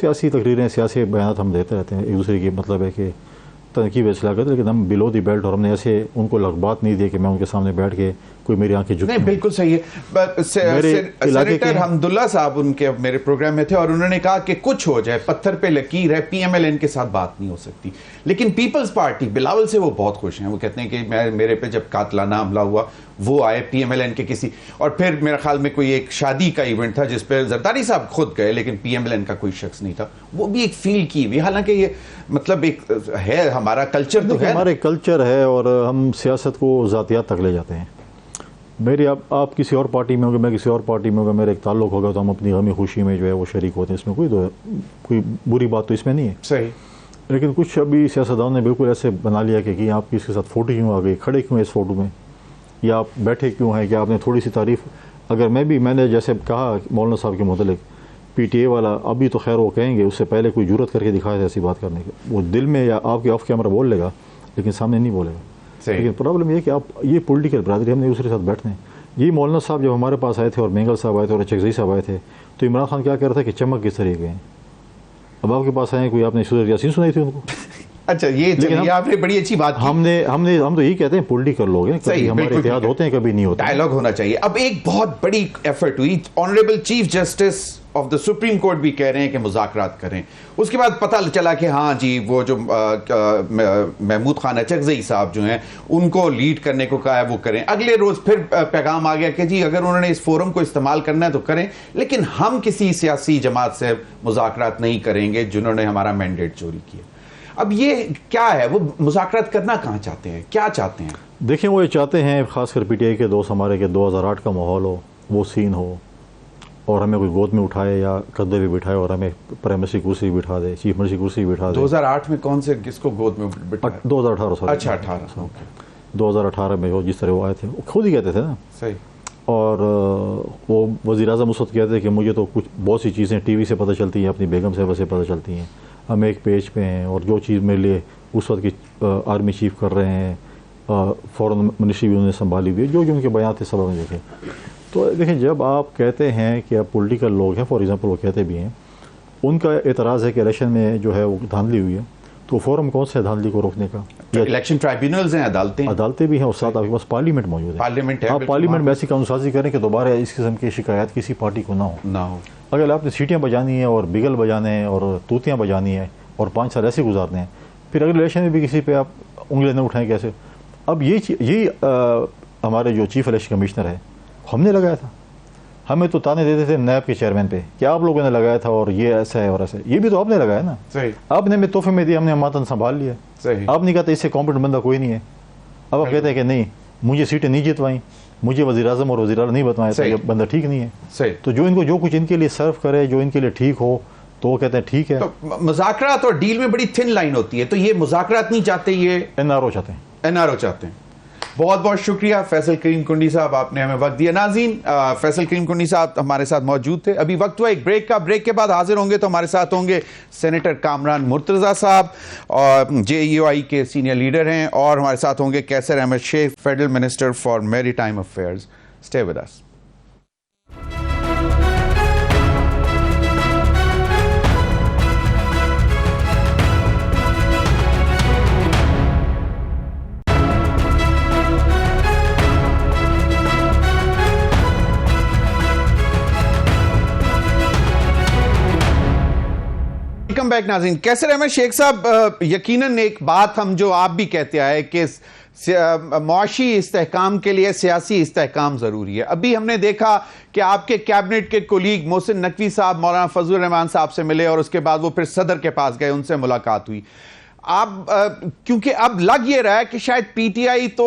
سیاسی تقریریں سیاسی بیانات ہم دیتے رہتے ہیں ایک دوسرے کی، مطلب ہے کہ تنقید اصلاح کرتے، لیکن ہم بلو دی بیلٹ، اور ہم نے ایسے ان کو لغبات نہیں دی کہ میں ان کے سامنے بیٹھ کے کوئی میری آنکھیں جھکتی نہیں، بالکل صحیح ہے. سینیٹر حمداللہ صاحب ان کے میرے پروگرام میں تھے اور انہوں نے کہا کہ کچھ ہو جائے پتھر پہ لکیر ہے، پی ایم ایل این کے ساتھ بات نہیں ہو سکتی. لیکن پیپلز پارٹی بلاول سے وہ بہت خوش ہیں. وہ کہتے ہیں کہ میرے پہ جب قاتلانہ حملہ ہوا وہ آئے پی ایم ایل این کے کسی، اور پھر میرے خیال میں کوئی ایک شادی کا ایونٹ تھا جس پہ زرداری صاحب خود گئے لیکن پی ایم ایل این کا کوئی شخص نہیں تھا. وہ بھی ایک فیل کی ہوئی، حالانکہ یہ مطلب ایک ہے ہمارا کلچر تو ہے، ہمارے کلچر ہے، اور ہم سیاست کو ذاتیات تک لے جاتے ہیں. میری آپ کسی اور پارٹی میں ہوں گے، میں کسی اور پارٹی میں ہوں گا، میرا ایک تعلق ہوگا تو ہم اپنی غمی خوشی میں جو ہے وہ شریک ہوتے ہیں. اس میں کوئی بری بات تو اس میں نہیں ہے. صحیح. لیکن کچھ ابھی سیاستدانوں نے بالکل ایسے بنا لیا کہ آپ کی اس کے ساتھ فوٹو کیوں آ گئی، کھڑے کیوں ہیں اس فوٹو میں، یا آپ بیٹھے کیوں ہیں، کہ آپ نے تھوڑی سی تعریف. اگر میں نے جیسے کہا مولانا صاحب کے متعلق پی ٹی اے والا، ابھی تو خیر وہ کہیں گے، اس سے پہلے کوئی جرت کر کے دکھایا تھا ایسی بات کرنے کی. وہ دل میں یا آپ کے آف کیمرہ بول لے گا لیکن سامنے نہیں بولے گا. لیکن پرابلم یہ کہ آپ یہ پولیٹیکل برادری، ہم نے دوسرے ساتھ بیٹھنے ہیں. یہ مولانا صاحب جب ہمارے پاس آئے تھے اور مینگل صاحب آئے تھے اور چکزئی صاحب آئے تھے تو عمران خان کیا کہہ رہا تھا کہ چمک کس طریقے ہیں. اب آپ کے پاس آئے کوئی، آپ نے سورہ یاسین سنائی تھی ان کو. اچھا، یہ آپ نے بڑی اچھی بات کی. ہم تو یہی کہتے ہیں پولیٹیکل لوگ ہیں، کبھی ہمارے اتحاد ہوتے ہیں کبھی نہیں ہوتے. ڈائلاگ ہونا چاہیے. اب ایک بہت بڑی ایفرٹ ہوئی، honourable chief justice of the supreme court بھی کہہ رہے ہیں کہ مذاکرات کریں. اس کے بعد پتہ چلا کہ ہاں جی وہ جو محمود خان اچکزئی صاحب جو ہیں ان کو لیڈ کرنے کو کہا ہے وہ کریں. اگلے روز پھر پیغام آ گیا کہ جی اگر انہوں نے اس فورم کو استعمال کرنا ہے تو کریں، لیکن ہم کسی سیاسی جماعت سے مذاکرات نہیں کریں گے جنہوں نے ہمارا مینڈیٹ چوری کیا. اب یہ کیا ہے، وہ مذاکرات کرنا کہاں چاہتے ہیں، کیا چاہتے ہیں؟ دیکھیں وہ یہ چاہتے ہیں، خاص کر پی ٹی آئی کے دوست ہمارے، کہ 2008 کا ماحول ہو، وہ سین ہو، اور ہمیں کوئی گود میں اٹھائے یا کندھے پہ بٹھائے اور ہمیں پرائم منسٹر کی کرسی بٹھا دے، چیف منسٹر کی کرسی بٹھا دے. 2008 میں کون سے کس کو گود میں بٹھایا؟ 2018. اچھا 18. 2018 میں جس طرح وہ آئے تھے، وہ خود ہی کہتے تھے نا. صحیح. اور وہ وزیر اعظم اس وقت کہتے ہیں کہ مجھے تو کچھ بہت سی چیزیں ٹی وی سے پتہ چلتی ہیں، اپنی بیگم سے ویسے پتہ چلتی ہیں، ہم ایک پیج پہ ہیں، اور جو چیز میرے لیے اس وقت کی آرمی چیف کر رہے ہیں، فورن منسٹری بھی انہوں نے سنبھالی ہوئی ہے، جو ان کے بیان تھے سب ہم نے دیکھے. تو دیکھیں جب آپ کہتے ہیں کہ آپ پولیٹیکل لوگ ہیں، فار ایگزامپل وہ کہتے بھی ہیں، ان کا اعتراض ہے کہ الیکشن میں جو ہے وہ دھاندلی ہوئی ہے، تو فورم کون سے دھاندلی کو روکنے کا؟ الیکشن ٹرائبیونلز ہیں، عدالتیں بھی ہیں، اور ساتھ آپ کے پاس پارلیمنٹ موجود ہے. پارلیمنٹ ہے، آپ پارلیمنٹ میں ایسی قانون سازی کریں کہ دوبارہ اس قسم کی شکایات کسی پارٹی کو نہ ہو. اگر آپ نے سیٹیاں بجانی ہیں اور بگل بجانے ہیں اور توتیاں بجانی ہیں اور 5 سال ایسے گزارنے ہیں، پھر اگلے الیکشن میں بھی کسی پہ آپ انگلیں نہ اٹھائیں کیسے؟ اب یہی ہمارے جو چیف الیکشن کمشنر ہے ہم نے لگایا تھا. ہمیں تو تانے دیتے تھے نیب کے چیئرمین پہ کہ آپ لوگوں نے لگایا تھا اور یہ ایسا ہے اور ایسا ہے. یہ بھی تو آپ نے لگایا نا. صحیح. آپ نے ہمیں تحفے میں دیا، ہم نے ماتن سنبھال لیا. صحیح. آپ نے کہا تھا اس سے کمپیٹنٹ بندہ کوئی نہیں ہے. اب آپ کہتے ہیں کہ نہیں، مجھے سیٹیں نہیں جتوائیں، مجھے وزیر اعظم اور وزیر اعلیٰ نہیں بتوائیں، تو یہ بندہ ٹھیک نہیں ہے. صحیح. تو جو کچھ ان کے لیے سرو کرے، جو ان کے لیے ٹھیک ہو، تو وہ کہتے ہیں ٹھیک ہے. تو مذاکرات اور ڈیل میں بڑی تھن لائن ہوتی ہے. تو یہ مذاکرات نہیں چاہتے، یہ NRO چاہتے ہیں. NRO چاہتے ہیں. بہت بہت شکریہ فیصل کریم کنڈی صاحب، آپ نے ہمیں وقت دیا. ناظرین، فیصل کریم کنڈی صاحب ہمارے ساتھ موجود تھے. ابھی وقت ہوا ایک بریک کا. بریک کے بعد حاضر ہوں گے تو ہمارے ساتھ ہوں گے سینیٹر کامران مرتضیٰ صاحب، اور JUI کے سینئر لیڈر ہیں، اور ہمارے ساتھ ہوں گے Qaiser Ahmed Sheikh, federal minister for maritime affairs. Stay with us. Welcome back ناظرین. کیسر احمد شیخ صاحب، یقیناً ایک بات ہم جو آپ بھی کہتے آئے کہ معاشی استحکام کے لیے سیاسی استحکام ضروری ہے. ابھی ہم نے دیکھا کہ آپ کے کیبنٹ کے کولیگ محسن نقوی صاحب مولانا فضل الرحمان صاحب سے ملے اور اس کے بعد وہ پھر صدر کے پاس گئے، ان سے ملاقات ہوئی. آپ کیونکہ اب لگ یہ رہا ہے کہ شاید پی ٹی آئی تو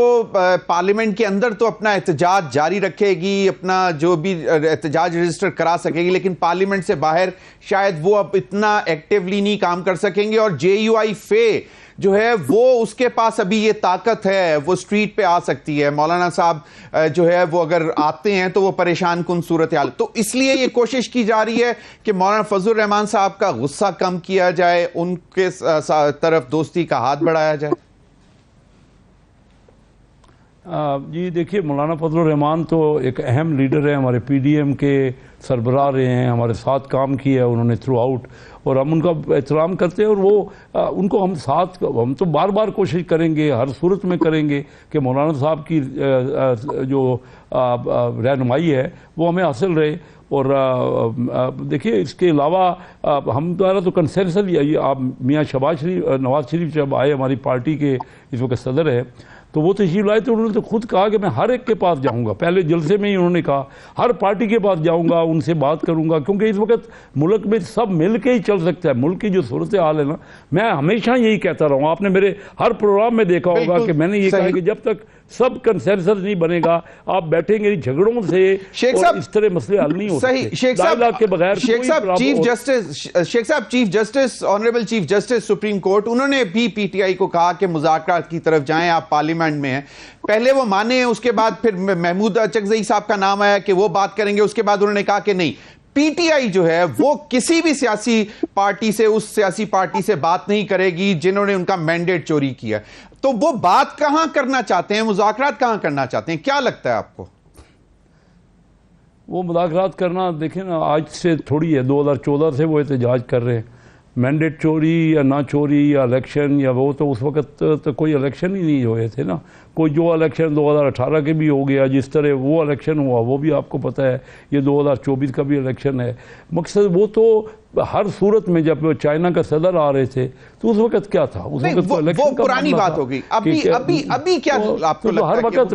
پارلیمنٹ کے اندر تو اپنا احتجاج جاری رکھے گی، اپنا جو بھی احتجاج رجسٹر کرا سکے گی، لیکن پارلیمنٹ سے باہر شاید وہ اب اتنا ایکٹیولی نہیں کام کر سکیں گے. اور JUI فے جو ہے وہ اس کے پاس ابھی یہ طاقت ہے، وہ سٹریٹ پہ آ سکتی ہے. مولانا صاحب جو ہے وہ اگر آتے ہیں تو وہ پریشان کن صورتحال. تو اس لیے یہ کوشش کی جا رہی ہے کہ مولانا فضل الرحمان صاحب کا غصہ کم کیا جائے، ان کے طرف دوستی کا ہاتھ بڑھایا جائے. جی دیکھیے، مولانا فضل الرحمان تو ایک اہم لیڈر ہیں، ہمارے پی ڈی ایم کے سربراہ رہے ہیں، ہمارے ساتھ کام کیا ہے انہوں نے تھرو آؤٹ، اور ہم ان کا احترام کرتے ہیں، اور وہ ان کو ہم تو بار بار کوشش کریں گے، ہر صورت میں کریں گے کہ مولانا صاحب کی جو رہنمائی ہے وہ ہمیں حاصل رہے۔ اور دیکھیے اس کے علاوہ ہمارا تو کنسنسس، آپ میاں نواز شریف جب آئے ہماری پارٹی کے اس وقت صدر ہے، تو وہ تشریف لائے تو انہوں نے تو خود کہا کہ میں ہر ایک کے پاس جاؤں گا، پہلے جلسے میں ہی انہوں نے کہا ہر پارٹی کے پاس جاؤں گا، ان سے بات کروں گا، کیونکہ اس وقت ملک میں سب مل کے ہی چل سکتا ہے۔ ملک کی جو صورتحال ہے نا، میں ہمیشہ یہی کہتا رہا ہوں، آپ نے میرے ہر پروگرام میں دیکھا ہوگا کہ میں نے یہ کہا کہ جب تک سب کنسنسس نہیں بنے گا، آپ بیٹھیں گے جھگڑوں سے اور اس طرح مسئلے حل نہیں ہو سکتے ڈائلاگ کے بغیر۔ شیخ صاحب chief justice, honourable chief justice supreme court, انہوں نے بھی پی ٹی آئی کو کہا کہ مذاکرات کی طرف جائیں، آپ پارلیمنٹ میں ہیں، پہلے وہ مانے، اس کے بعد پھر محمود چکزئی صاحب کا نام آیا کہ وہ بات کریں گے، اس کے بعد انہوں نے کہا کہ نہیں، پی ٹی آئی جو ہے وہ کسی بھی سیاسی پارٹی سے، اس سیاسی پارٹی سے بات نہیں کرے گی جنہوں نے ان کا مینڈیٹ چوری کیا۔ تو وہ بات کہاں کرنا چاہتے ہیں، مذاکرات کہاں کرنا چاہتے ہیں، کیا لگتا ہے آپ کو؟ وہ مذاکرات کرنا دیکھیں نا، آج سے تھوڑی ہے، 2014 سے وہ احتجاج کر رہے ہیں، مینڈیٹ چوری یا نہ چوری یا الیکشن، یا وہ تو اس وقت تو کوئی الیکشن ہی نہیں ہوئے تھے نا، کوئی جو الیکشن 2018 کے بھی ہو گیا، جس طرح وہ الیکشن ہوا وہ بھی آپ کو پتہ ہے، یہ 2024 کا بھی الیکشن ہے۔ مقصد وہ تو ہر صورت میں جب چائنا کا صدر آ رہے تھے تو اس وقت کیا تھا، اس وقت تو الیکشن کا پرانی بات ہو گئی، ابھی کیا آپ کو لگتا ہے؟ ہر وقت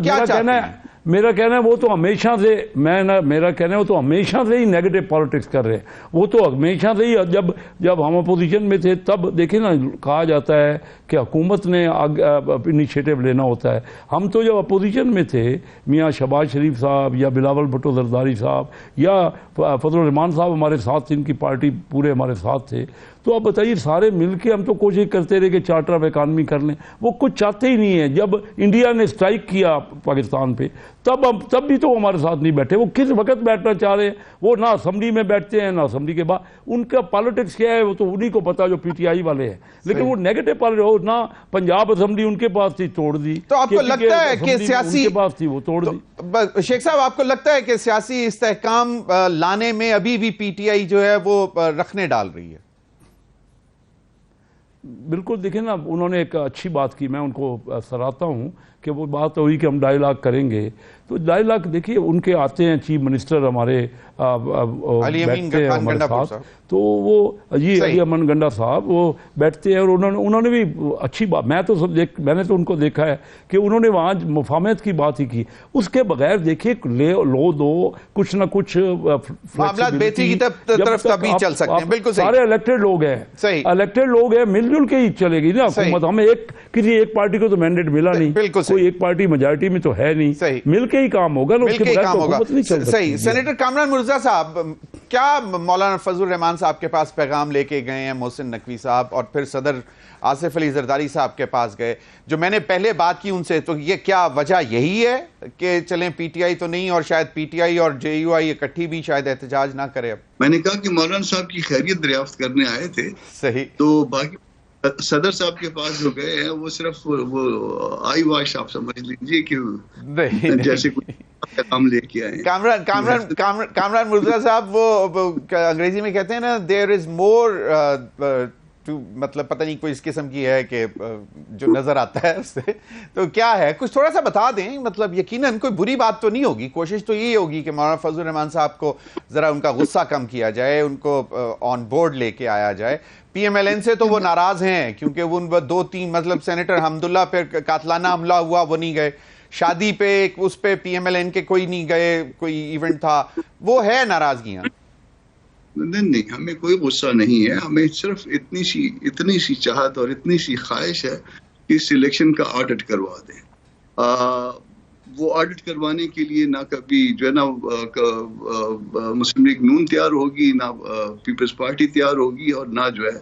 میرا کہنا ہے وہ تو ہمیشہ سے، میرا کہنا ہے وہ تو ہمیشہ سے ہی نیگیٹو پالیٹکس کر رہے ہیں، وہ تو ہمیشہ سے ہی، جب ہم اپوزیشن میں تھے تب دیکھیں نا، کہا جاتا ہے کہ حکومت نے انیشیٹو لینا ہوتا ہے۔ ہم تو جب اپوزیشن میں تھے، میاں شہباز شریف صاحب یا بلاول بھٹو زرداری صاحب یا فضل الرحمان صاحب ہمارے ساتھ، ان کی پارٹی پورے ہمارے ساتھ تھے، تو آپ بتائیے سارے مل کے ہم تو کوشش کرتے رہے کہ چارٹر آف اکانومی کر لیں، وہ کچھ چاہتے ہی نہیں ہیں۔ جب انڈیا نے اسٹرائک کیا پاکستان پہ، تب بھی تو ہمارے ساتھ نہیں بیٹھے، وہ کس وقت بیٹھنا چاہ رہے ہیں، وہ نہ اسمبلی میں بیٹھتے ہیں نہ اسمبلی کے بعد، ان کا پالیٹکس کیا ہے وہ تو انہی کو پتا جو پی ٹی آئی والے ہیں، لیکن وہ نیگیٹو پالیٹکس، نہ پنجاب اسمبلی ان کے پاس تھی توڑ دی، تو آپ کو لگتا ہے کہ سیاسی ان کے پاس تھی وہ توڑ دی۔ شیخ صاحب آپ کو لگتا ہے کہ سیاسی استحکام لانے میں ابھی بھی پی ٹی آئی جو ہے وہ رکھنے ڈال رہی ہے؟ بالکل، دیکھیں نا، انہوں نے ایک اچھی بات کی، میں ان کو سراہتا ہوں کہ وہ بات ہوئی کہ ہم ڈائیلاگ کریں گے، تو ڈائیلاگ دیکھیے ان کے آتے ہیں چیف منسٹر ہمارے بیٹھتے ہیں ہمارے ساتھ، تو وہ علی امن گنڈا صاحب وہ بیٹھتے ہیں، اور انہوں نے بھی اچھی بات، میں نے تو ان کو دیکھا ہے کہ انہوں نے وہاں مفاہمت کی بات ہی کی، اس کے بغیر دیکھیے لو دو کچھ نہ کچھ معاملات بہتری کی طرف تبھی چل سکتے ہیں۔ بالکل سارے الیکٹڈ لوگ ہیں، مل جل کے ہی چلے گی نا حکومت، ہمیں کسی ایک پارٹی کو تو مینڈیٹ ملا نہیں، کوئی ایک پارٹی میجارٹی میں تو ہے نہیں، مل کے ہی کام ہوگا نا، اس کے بغیر تو حکومت نہیں چل سکتی۔ صحیح۔ سینیٹر کامران مرزا صاحب، کیا مولانا فضل الرحمان صاحب کے پاس پیغام لے کے گئے ہیں محسن نقوی صاحب، اور پھر صدر آصف علی زرداری صاحب کے پاس گئے، جو میں نے پہلے بات کی ان سے، تو یہ کیا وجہ یہی ہے کہ چلیں پی ٹی آئی تو نہیں، اور شاید پی ٹی آئی اور جے یو آئی اکٹھی بھی شاید احتجاج نہ کرے؟ اب میں نے کہا کہ مولانا صاحب کی خیریت دریافت کرنے آئے تھے، صحیح، تو باقی صدر صاحب کے پاس جو گئے ہیں وہ صرف وہ آئی واش آپ سمجھ لیجیے کہ جیسے کوئی پیغام لے کے آئے۔ کامران مرزا صاحب، وہ انگریزی میں کہتے ہیں نا، دیر از مور مطلب پتہ نہیں کوئی اس قسم کی ہے کہ جو نظر آتا ہے اس سے، تو کیا ہے کچھ تھوڑا سا بتا دیں، مطلب یقیناً کوئی بری بات تو نہیں ہوگی، کوشش تو یہی ہوگی کہ مولانا فضل الرحمان صاحب کو ذرا ان کا غصہ کم کیا جائے، ان کو آن بورڈ لے کے آیا جائے۔ پی ایم ایل این سے تو وہ ناراض ہیں کیونکہ وہ 2-3 مطلب سینیٹر حمداللہ پہ قاتلانہ حملہ ہوا، وہ نہیں گئے، شادی پہ اس پہ پی ایم ایل این کے کوئی نہیں گئے، کوئی ایونٹ تھا، وہ ہے ناراضگیاں؟ نہیں، ہمیں کوئی غصہ نہیں ہے، ہمیں صرف اتنی سی چاہت اور اتنی سی خواہش ہے کہ اس الیکشن کا آڈٹ کروا دیں۔ وہ آڈٹ کروانے کے لیے نہ کبھی جو ہے نا مسلم لیگ نون تیار ہوگی، نہ پیپلز پارٹی تیار ہوگی، اور نہ جو ہے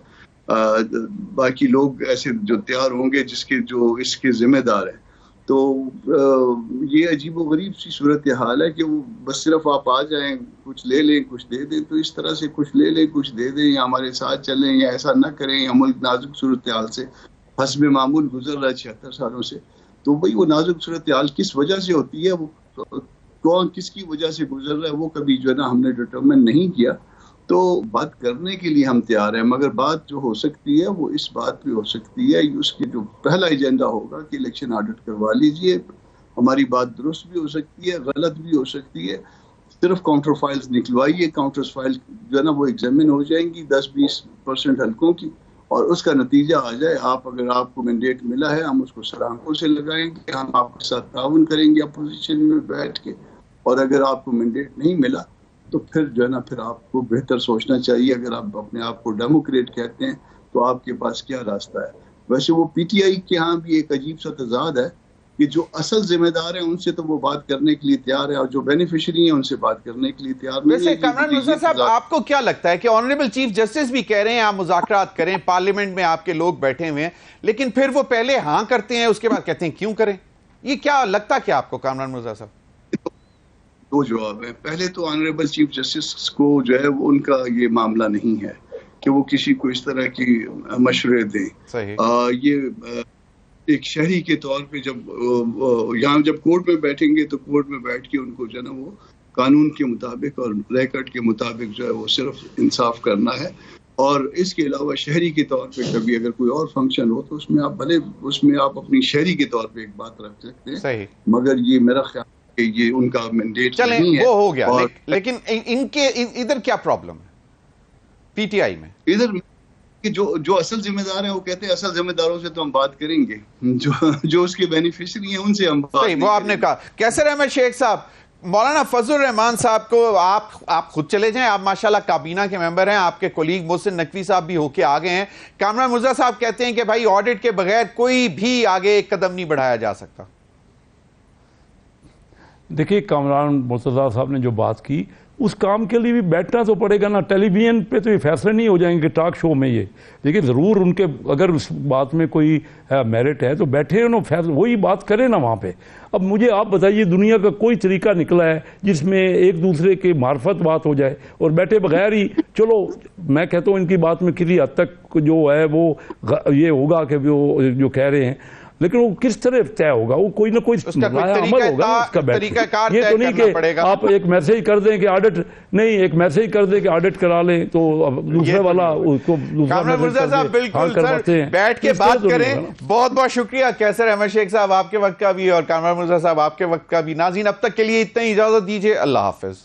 باقی لوگ ایسے جو تیار ہوں گے جو اس کے ذمہ دار ہیں۔ تو یہ عجیب و غریب سی صورتحال ہے کہ وہ بس صرف آپ آ جائیں، کچھ لے لیں کچھ دے دیں، تو اس طرح سے کچھ لے لیں کچھ دے دیں، یا ہمارے ساتھ چلیں یا ایسا نہ کریں، یا ملک نازک صورتحال سے حسب معمول گزر رہا ہے 76 سالوں سے، تو وہی وہ نازک صورتحال کس وجہ سے ہوتی ہے، وہ کون کس کی وجہ سے گزر رہا ہے، وہ کبھی جو ہے نا ہم نے ڈٹرمن نہیں کیا. تو بات کرنے کے لیے ہم تیار ہیں، مگر بات جو ہو سکتی ہے وہ اس بات پہ ہو سکتی ہے، اس کے جو پہلا ایجنڈا ہوگا کہ الیکشن آڈٹ کروا لیجئے. ہماری بات درست بھی ہو سکتی ہے، غلط بھی ہو سکتی ہے، صرف کاؤنٹر فائلز نکلوائیے، کاؤنٹر فائل جو ہے نا وہ ایگزامن ہو جائیں گی 10-20% حلقوں کی، اور اس کا نتیجہ آ جائے. اگر آپ کو مینڈیٹ ملا ہے، ہم اس کو سرانکوں سے لگائیں گے، ہم آپ کے ساتھ تعاون کریں گے اپوزیشن میں بیٹھ کے. اور اگر آپ کو مینڈیٹ نہیں ملا تو پھر جو ہے نا پھر آپ کو بہتر سوچنا چاہیے. اگر آپ اپنے آپ کو ڈیموکریٹ کہتے ہیں تو آپ کے پاس کیا راستہ ہے. ویسے وہ پی ٹی آئی کے ہاں بھی ایک عجیب سا تضاد ہے کہ جو اصل ذمہ دار ہیں ان سے تو وہ بات کرنے کے لیے تیار ہے، اور جو بینیفیشری ہیں ان سے بات کرنے کے لیے تیار نہیں ہے. ویسے کامران مرزا صاحب، آپ کو کیا لگتا ہے کہ آنریبل چیف جسٹس بھی کہہ رہے ہیں آپ مذاکرات کریں، پارلیمنٹ میں آپ کے لوگ بیٹھے ہوئے ہیں، لیکن پھر وہ پہلے ہاں کرتے ہیں، اس کے بعد کہتے ہیں کیوں کریں؟ یہ کیا لگتا کیا آپ کو کامران مرزا صاحب؟ دو جواب ہیں. پہلے تو آنریبل چیف جسٹس کو جو ہے وہ ان کا یہ معاملہ نہیں ہے کہ وہ کسی کو اس طرح کی مشورے دیں. یہ ایک شہری کے طور پہ جب کورٹ میں بیٹھیں گے تو کورٹ میں بیٹھ کے ان کو جو ہے نا وہ قانون کے مطابق اور ریکارڈ کے مطابق جو ہے وہ صرف انصاف کرنا ہے. اور اس کے علاوہ شہری کے طور پہ کبھی اگر کوئی اور فنکشن ہو تو اس میں آپ اپنی شہری کے طور پہ ایک بات رکھ سکتے ہیں. مگر یہ میرا خیال کہ یہ ان کا مینڈیٹ نہیں ہے. وہ ہو گیا، لیکن ان کے ادھر کیا پرابلم ہے پی ٹی آئی میں؟ ادھر کہ جو اصل ذمہ دار ہیں وہ کہتے ہیں اصل ذمہ داروں سے تو ہم بات کریں گے، جو اس کے بینیفیشری ہیں ان سے ہم بات نہیں. وہ آپ نے کہا. کیسر احمد شیخ صاحب، مولانا فضل الرحمان صاحب کو آپ خود چلے جائیں، آپ ماشاءاللہ کابینہ کے ممبر ہیں، آپ کے کولیگ محسن نقوی صاحب بھی ہو کے آگے ہیں. کامران مرزا صاحب کہتے ہیں کہ بھائی آڈٹ کے بغیر کوئی بھی آگے ایک قدم نہیں بڑھایا جا سکتا. دیکھیے کامران مرتضیٰ صاحب نے جو بات کی اس کام کے لیے بھی بیٹھنا تو پڑے گا نا. ٹیلی ویژن پہ تو یہ فیصلے نہیں ہو جائیں گے ٹاک شو میں. یہ لیکن ضرور ان کے اگر اس بات میں کوئی میرٹ ہے تو بیٹھے انہوں فیصلہ وہی بات کرے نا وہاں پہ. اب مجھے آپ بتائیے دنیا کا کوئی طریقہ نکلا ہے جس میں ایک دوسرے کے معرفت بات ہو جائے اور بیٹھے بغیر ہی چلو. میں کہتا ہوں ان کی بات میں کسی حد تک جو ہے وہ یہ ہوگا کہ وہ جو کہہ رہے ہیں، لیکن وہ کس طرح طے ہوگا؟ وہ کوئی نہ کوئی عمل ہوگا اس کا. یہ تو نہیں کہ آپ ایک میسج کر دیں کہ آڈٹ نہیں، ایک میسج کر دیں کہ آڈٹ کرا لیں تو دوسرے والا اس کو کامران مرزا صاحب بالکل سر بیٹھ کے بات کریں. بہت بہت شکریہ کیسر احمد شیخ صاحب آپ کے وقت کا بھی، اور کامران مرزا صاحب آپ کے وقت کا بھی. ناظرین اب تک کے لیے اتنا ہی، اجازت دیجیے. اللہ حافظ.